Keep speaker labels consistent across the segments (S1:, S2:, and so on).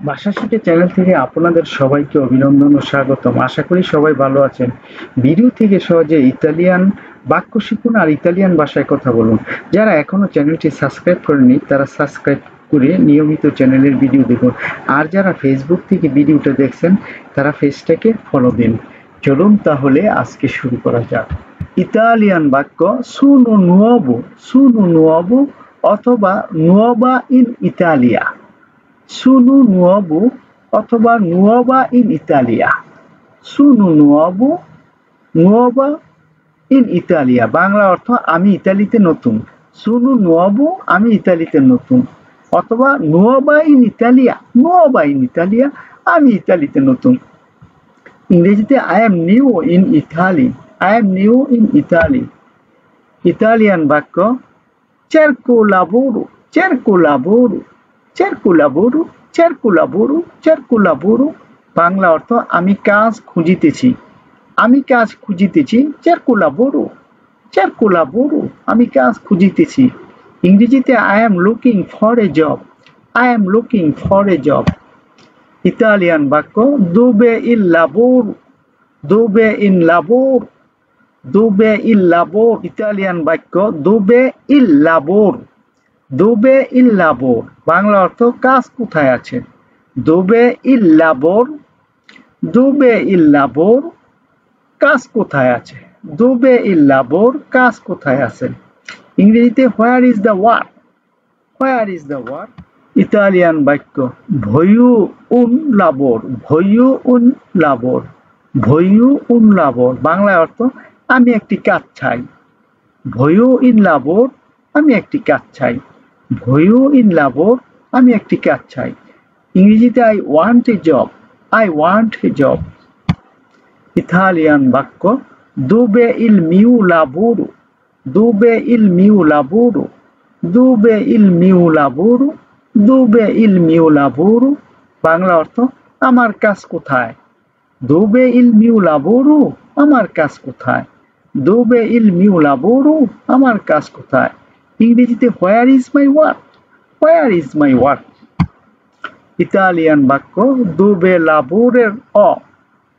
S1: ভাষা শিখে চ্যানেল থেকে আপনাদের সবাইকে অভিনন্দন ও স্বাগতম। আশা করি সবাই ভালো আছেন। ভিডিও থেকে সহজে ইতালিয়ান বাক্য শিখুন আর ইতালিয়ান ভাষায় কথা বলুন। যারা এখনো চ্যানেলটি সাবস্ক্রাইব করেনি তারা সাবস্ক্রাইব করে নিয়মিত চ্যানেলের ভিডিও দেখুন। আর যারা ফেসবুক থেকে ভিডিওটা দেখছেন তারা পেজটাকে ফলো দিন। চলুন তাহলে আজকে শুরু করা যাক। ইতালিয়ান বাক্য sono nuovo অথবা nuova in Italia। Sono nuovo অথবা nuova in Italia। Sono nuovo, nuova in Italia। Bangla অর্থ আমি ইতালিতে নতুন। Sono nuovo আমি ইতালিতে নতুন অথবা nuova in Italia, nuova in Italia আমি ইতালিতে নতুন। ইংরেজিতে I am new in Italy, I am new in Italy। Italian বাক্য cerco lavoro, cerco lavoro, cerco lavoro, cerco lavoro, cerco lavoro। Bangla অর্থ আমি কাজ খুঁজিতেছি, আমি কাজ খুঁজিতেছি। cerco lavoro, cerco lavoro, আমি কাজ খুঁজিতেছি। ইংরেজিতে I am looking for a job, I am looking for a job। Italian বাক্য dove il lavoro, dove il lavoro, dove il lavoro। Italian বাক্য dove il lavoro, dove il lavoro। Bangla অর্থ কাজ কোথায় আছে। dove il lavoro, dove il lavoro, কাজ কোথায় আছে। dove il lavoro, কাজ কোথায় আছে। ইংরেজিতে where is the work, where is the work। Italian বাক্য voglio un lavoro, voglio un lavoro, voglio un lavoro। Bangla অর্থ আমি একটি কাজ চাই। voglio un lavoro, আমি একটি কাজ চাই। voglio un lavoro, আমি একটি কাজ চাই। ইংরেজিতে I want a job, I want a job। Italian বাক্য dove il mio lavoro, dove il mio lavoro, dove il mio lavoro, dove il mio lavoro। Bangla অর্থ আমার কাজ কোথায়। dove il mio lavoro, আমার কাজ কোথায়। dove il mio lavoro, আমার কাজ কোথায়। ইংরেজিতে where is my work, where is my work। Italian বাক্য dove lavorerò,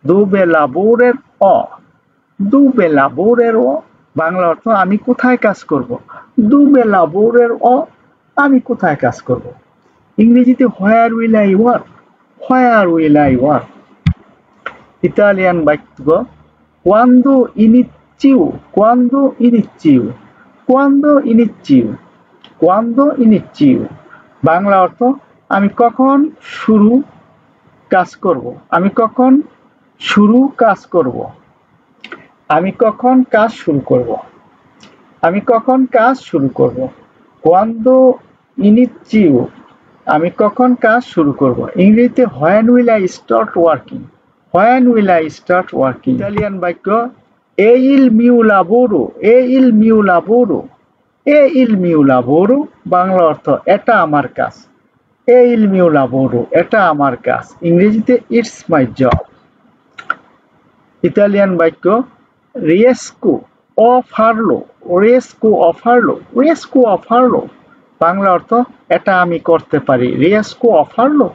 S1: dove lavorerò, dove lavorerò। Bangla অর্থ আমি কোথায় কাজ করব। dove lavorerò, আমি কোথায় কাজ করব। ইংরেজিতে where will I work, where will I work। Italian বাক্য quando inizio, quando inizio, quando inizio, quando inizio। Bangla অর্থ আমি কখন শুরু কাজ করব, আমি কখন শুরু কাজ করব, আমি কখন কাজ শুরু করব, আমি কখন কাজ শুরু করব। quando inizio, আমি কখন কাজ শুরু করব। ইংরেজিতে when will I start working, when will I start working। Italian বাক্য e il mio lavoro, e il mio lavoro, e il mio lavoro। Bangla অর্থ এটা আমার কাজ। e il mio lavoro, এটা আমার কাজ। ইংরেজিতে it's my job। ইতালিয়ান বাক্য riesco a farlo, riesco a farlo, riesco a farlo। Bangla অর্থ এটা আমি করতে পারি। riesco a farlo,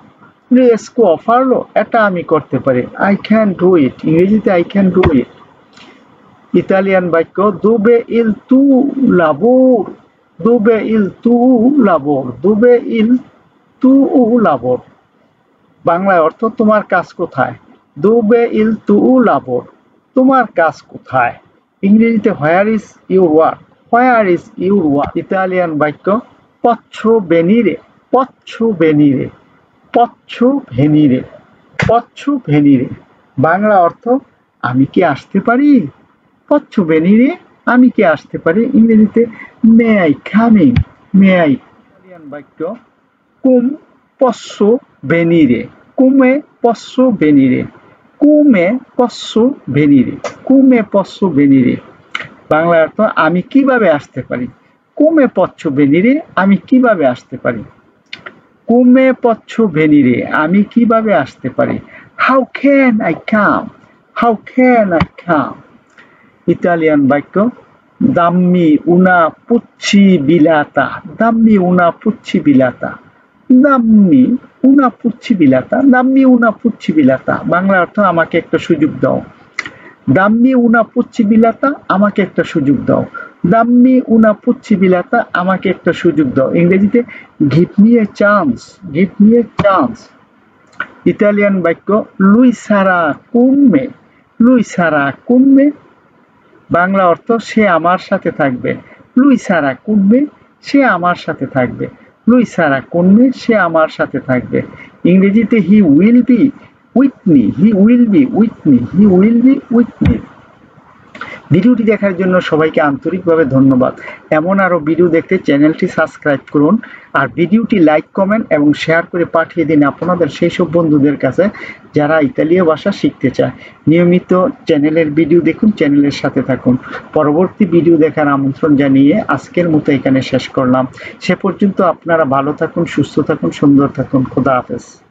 S1: riesco a farlo, এটা আমি করতে পারি। I can do it, ইংরেজিতে I can do it। Italian বাক্য dove il tuo lavoro, dove il tuo lavoro, dove il tuo lavoro। বাংলায় অর্থ তোমার কাজ কোথায়। dove il tuo lavoro, তোমার কাজ কোথায়। ইংরেজিতে where is your work, where is your work। Italian বাক্য posso venire, posso venire, posso venire, posso venire। Bangla অর্থ আমি কি আসতে পারি। posso venire, আমি কি আসতে পারি। ইংরেজিতে may I come in, may I। Italian বাক্য come posso venire, come posso venire, come posso venire, come posso venire। Bangla অর্থ আমি কিভাবে আসতে পারি। come posso venire, আমি কিভাবে আসতে পারি। come posso venire, আমি কিভাবে আসতে পারি। how can I come, how can I come। Italian বাক্য dammi una possibilità, dammi una possibilità, দাম্মি una possibilità, dammi una possibilità, Bangla অর্থ আমাকে একটা সুযোগ দাও। দাম্মি una possibilità, আমাকে একটা সুযোগ দাও। দাম্মি una possibilità, আমাকে একটা সুযোগ দাও। ইংরেজিতে give me a chance, give me a chance। Italian বাক্য lui sarà con me, lui sarà con me, Bangla অর্থ সে আমার সাথে থাকবে। lui sarà con me, সে আমার সাথে থাকবে। lui sarà con me, সে আমার সাথে থাকবে। ইংরেজিতে he will be with me, he will be with me, he will be with me। ভিডিওটি দেখার জন্য সবাইকে আন্তরিকভাবে ধন্যবাদ। এমন আরো ভিডিও দেখতে চ্যানেলটি সাবস্ক্রাইব করুন আর ভিডিওটি লাইক, কমেন্ট এবং শেয়ার করে পাঠিয়ে দিন আপনাদের সেই সব বন্ধুদের কাছে যারা ইতালীয় ভাষা শিখতে চায়। নিয়মিত চ্যানেলের ভিডিও দেখুন, চ্যানেলের সাথে থাকুন। পরবর্তী ভিডিও দেখার আমন্ত্রণ জানিয়ে আজকের মতো এখানে শেষ করলাম। সে পর্যন্ত আপনারা ভালো থাকুন, সুস্থ থাকুন, সুন্দর থাকুন। খোদা হাফেজ।